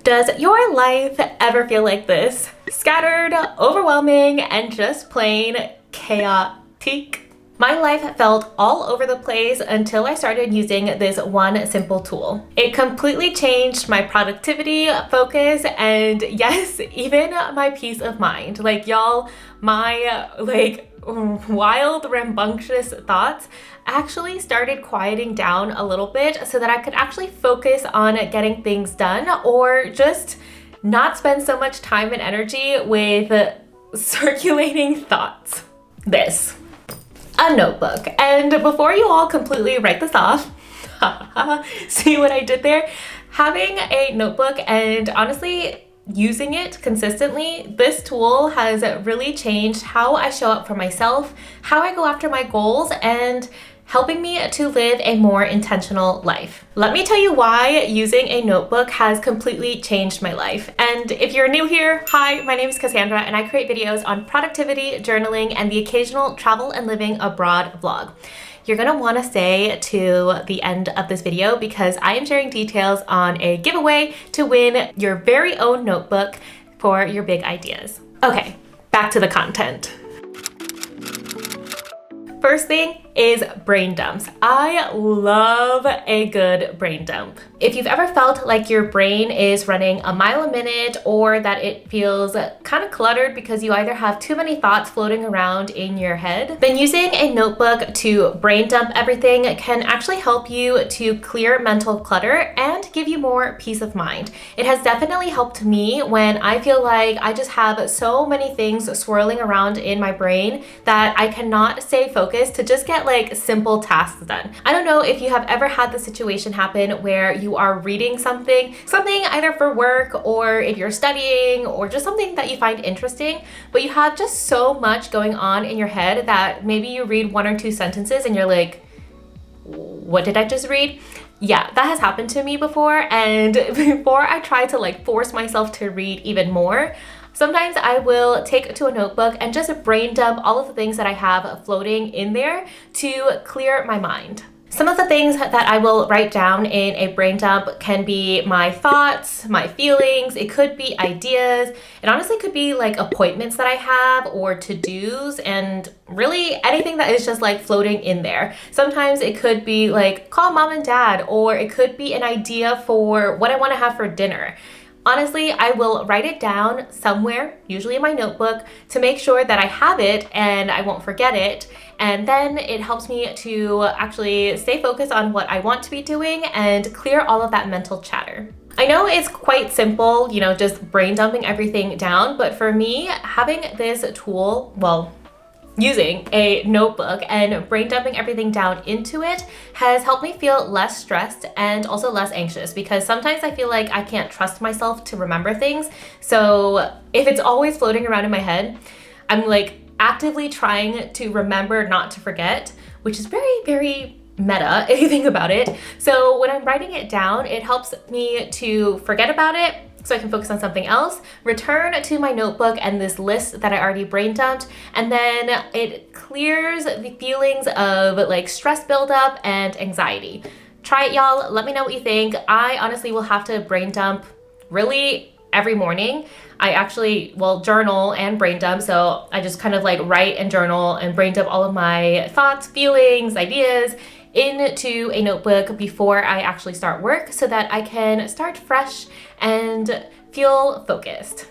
Does your life ever feel like this? Scattered, overwhelming, and just plain chaotic? My life felt all over the place until I started using this one simple tool. It completely changed my productivity, focus, and yes, even my peace of mind. Like y'all, my wild, rambunctious thoughts actually started quieting down a little bit so that I could actually focus on getting things done or just not spend so much time and energy with circulating thoughts. This. A notebook. And before you all completely write this off, see what I did there? Having a notebook and honestly using it consistently, this tool has really changed how I show up for myself, how I go after my goals, and helping me to live a more intentional life. Let me tell you why using a notebook has completely changed my life. And if you're new here, hi, my name is Cassandra and I create videos on productivity, journaling, and the occasional travel and living abroad vlog. You're gonna wanna stay to the end of this video because I am sharing details on a giveaway to win your very own notebook for your big ideas. Okay, back to the content. First thing is brain dumps. I love a good brain dump. If you've ever felt like your brain is running a mile a minute or that it feels kind of cluttered because you either have too many thoughts floating around in your head, then using a notebook to brain dump everything can actually help you to clear mental clutter and give you more peace of mind. It has definitely helped me when I feel like I just have so many things swirling around in my brain that I cannot stay focused to just get like simple tasks done. I don't know if you have ever had the situation happen where you are reading something either for work or if you're studying or just something that you find interesting, but you have just so much going on in your head that maybe you read one or two sentences and you're like, what did I just read? Yeah, that has happened to me before, and before I try to like force myself to read even more, sometimes I will take to a notebook and just brain dump all of the things that I have floating in there to clear my mind. Some of the things that I will write down in a brain dump can be my thoughts, my feelings, it could be ideas, it honestly could be like appointments that I have or to-dos and really anything that is just like floating in there. Sometimes it could be like call mom and dad, or it could be an idea for what I want to have for dinner. Honestly, I will write it down somewhere, usually in my notebook, to make sure that I have it and I won't forget it. And then it helps me to actually stay focused on what I want to be doing and clear all of that mental chatter. I know it's quite simple, just brain dumping everything down, but for me, having this tool, using a notebook and brain dumping everything down into it has helped me feel less stressed and also less anxious, because sometimes I feel like I can't trust myself to remember things. So if it's always floating around in my head, I'm like actively trying to remember not to forget, which is very, very meta if you think about it. So when I'm writing it down, it helps me to forget about it so I can focus on something else, return to my notebook and this list that I already brain dumped, and then it clears the feelings of like stress buildup and anxiety. Try it, y'all. Let me know what you think. I honestly will have to brain dump really every morning. I actually journal and brain dump, so I just kind of like write and journal and brain dump all of my thoughts, feelings, ideas into a notebook before I actually start work so that I can start fresh and feel focused.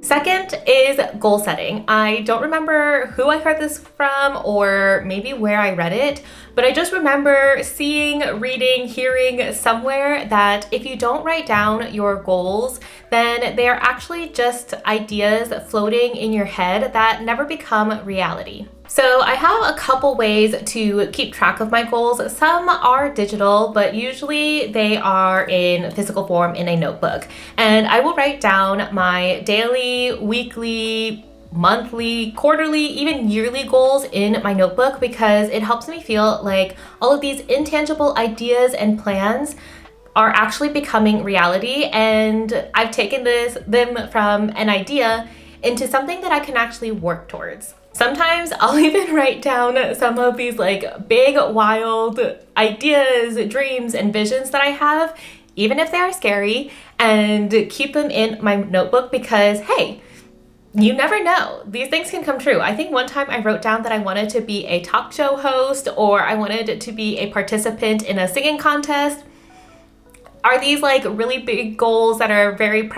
Second is goal setting. I don't remember who I heard this from or maybe where I read it, but I just remember seeing, reading, hearing somewhere that if you don't write down your goals, then they are actually just ideas floating in your head that never become reality. So I have a couple ways to keep track of my goals. Some are digital, but usually they are in physical form in a notebook. And I will write down my daily, weekly, monthly, quarterly, even yearly goals in my notebook because it helps me feel like all of these intangible ideas and plans are actually becoming reality, and I've taken them from an idea into something that I can actually work towards. Sometimes I'll even write down some of these like big, wild ideas, dreams, and visions that I have, even if they are scary, and keep them in my notebook because, hey, you never know. These things can come true. I think one time I wrote down that I wanted to be a talk show host, or I wanted to be a participant in a singing contest. Are these like really big goals that are very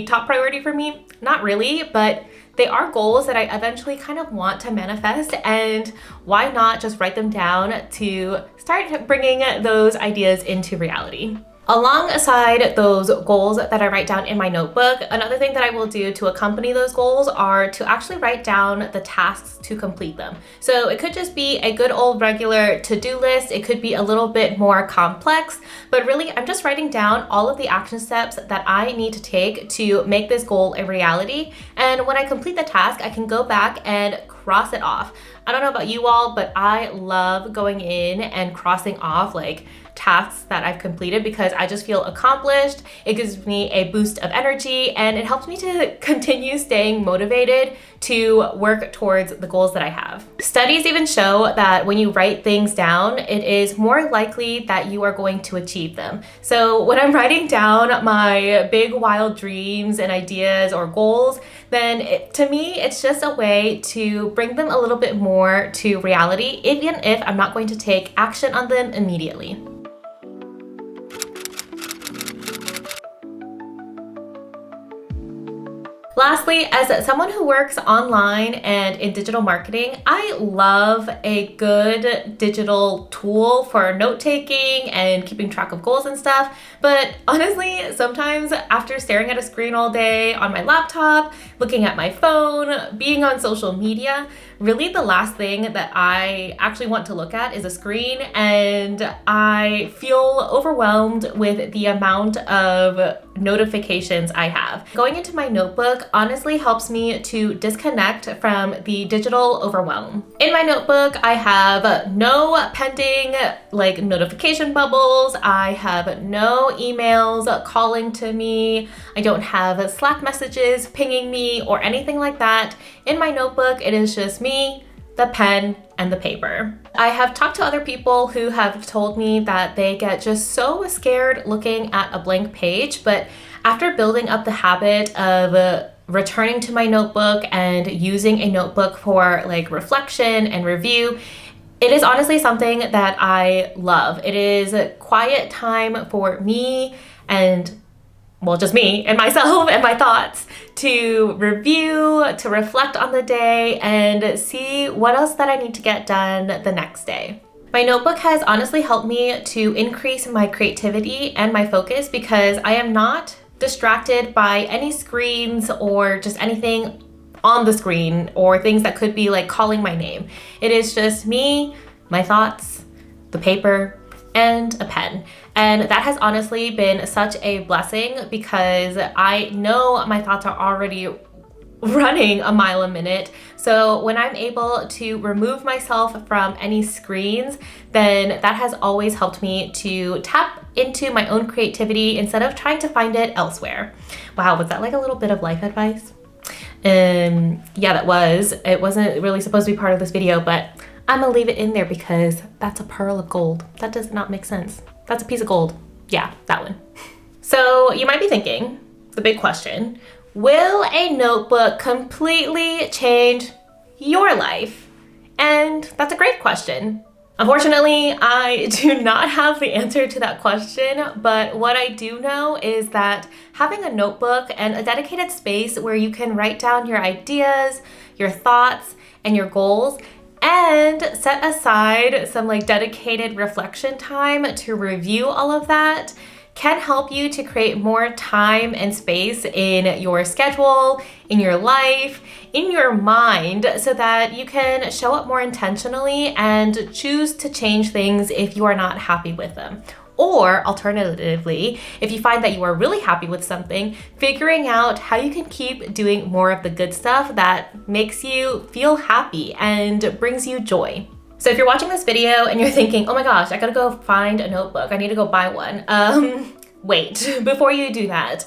top priority for me? Not really, but they are goals that I eventually kind of want to manifest, and why not just write them down to start bringing those ideas into reality. Alongside those goals that I write down in my notebook, another thing that I will do to accompany those goals are to actually write down the tasks to complete them. So it could just be a good old regular to-do list. It could be a little bit more complex, but really I'm just writing down all of the action steps that I need to take to make this goal a reality. And when I complete the task, I can go back and cross it off. I don't know about you all, but I love going in and crossing off like tasks that I've completed because I just feel accomplished. It gives me a boost of energy and it helps me to continue staying motivated to work towards the goals that I have. Studies even show that when you write things down, it is more likely that you are going to achieve them. So when I'm writing down my big wild dreams and ideas or goals, then to me, it's just a way to bring them a little bit more to reality, even if I'm not going to take action on them immediately. Lastly, as someone who works online and in digital marketing, I love a good digital tool for note-taking and keeping track of goals and stuff. But honestly, sometimes after staring at a screen all day on my laptop, looking at my phone, being on social media, really the last thing that I actually want to look at is a screen, and I feel overwhelmed with the amount of notifications I have. Going into my notebook honestly helps me to disconnect from the digital overwhelm. In my notebook, I have no pending like notification bubbles. I have no emails calling to me. I don't have Slack messages pinging me or anything like that. In my notebook, it is just me, the pen, and the paper. I have talked to other people who have told me that they get just so scared looking at a blank page, but after building up the habit of returning to my notebook and using a notebook for like reflection and review, it is honestly something that I love. It is a quiet time for me and, well, just me and myself and my thoughts to review, to reflect on the day and see what else that I need to get done the next day. My notebook has honestly helped me to increase my creativity and my focus because I am not distracted by any screens or just anything on the screen or things that could be like calling my name. It is just me, my thoughts, the paper, and a pen. And that has honestly been such a blessing because I know my thoughts are already running a mile a minute. So when I'm able to remove myself from any screens, then that has always helped me to tap into my own creativity instead of trying to find it elsewhere. Wow, was that like a little bit of life advice? Yeah, that was. It wasn't really supposed to be part of this video, but I'm gonna leave it in there because that's a pearl of gold. That does not make sense. That's a piece of gold. Yeah, that one. So you might be thinking, the big question, will a notebook completely change your life? And that's a great question. Unfortunately, I do not have the answer to that question, but what I do know is that having a notebook and a dedicated space where you can write down your ideas, your thoughts, and your goals, and set aside some like dedicated reflection time to review all of that can help you to create more time and space in your schedule, in your life, in your mind, so that you can show up more intentionally and choose to change things if you are not happy with them. Or alternatively, if you find that you are really happy with something, figuring out how you can keep doing more of the good stuff that makes you feel happy and brings you joy. So if you're watching this video and you're thinking, oh my gosh, I gotta go find a notebook, I need to go buy one. Wait, before you do that,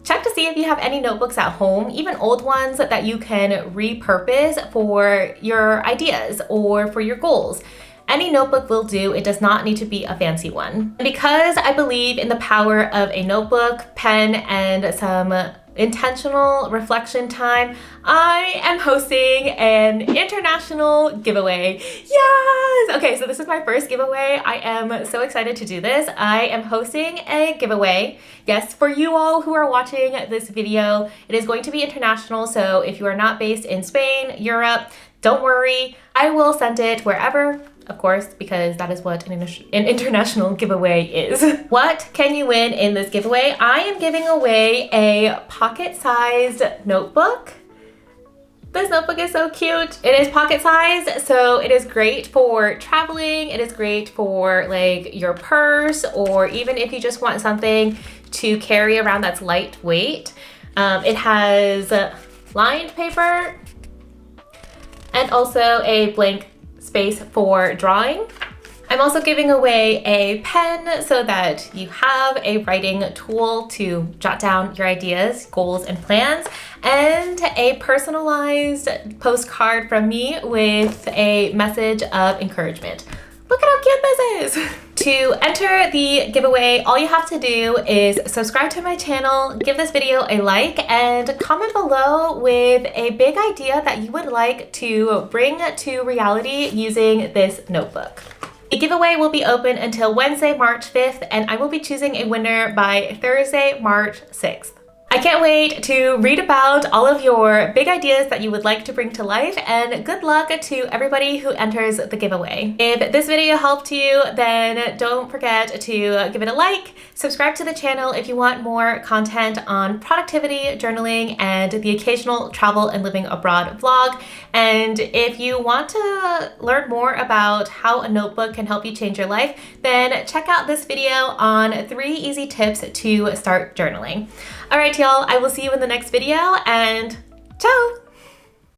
Check to see if you have any notebooks at home, even old ones that you can repurpose for your ideas or for your goals. Any notebook will do, it does not need to be a fancy one. And because I believe in the power of a notebook, pen, and some intentional reflection time, I am hosting an international giveaway. Yes! Okay, so this is my first giveaway. I am so excited to do this. I am hosting a giveaway. Yes, for you all who are watching this video, it is going to be international, so if you are not based in Spain, Europe, don't worry. I will send it wherever, of course, because that is what an international giveaway is. What can you win in this giveaway? I am giving away a pocket-sized notebook. This notebook is so cute. It is pocket-sized, so it is great for traveling. It is great for like your purse, or even if you just want something to carry around that's lightweight. It has lined paper and also a blank space for drawing. I'm also giving away a pen so that you have a writing tool to jot down your ideas, goals, and plans, and a personalized postcard from me with a message of encouragement. Look at how cute this is! To enter the giveaway, all you have to do is subscribe to my channel, give this video a like, and comment below with a big idea that you would like to bring to reality using this notebook. The giveaway will be open until Wednesday, March 5th, and I will be choosing a winner by Thursday, March 6th. I can't wait to read about all of your big ideas that you would like to bring to life, and good luck to everybody who enters the giveaway. If this video helped you, then don't forget to give it a like, subscribe to the channel if you want more content on productivity, journaling, and the occasional travel and living abroad vlog. And if you want to learn more about how a notebook can help you change your life, then check out this video on 3 easy tips to start journaling. All right, y'all, I will see you in the next video, and ciao!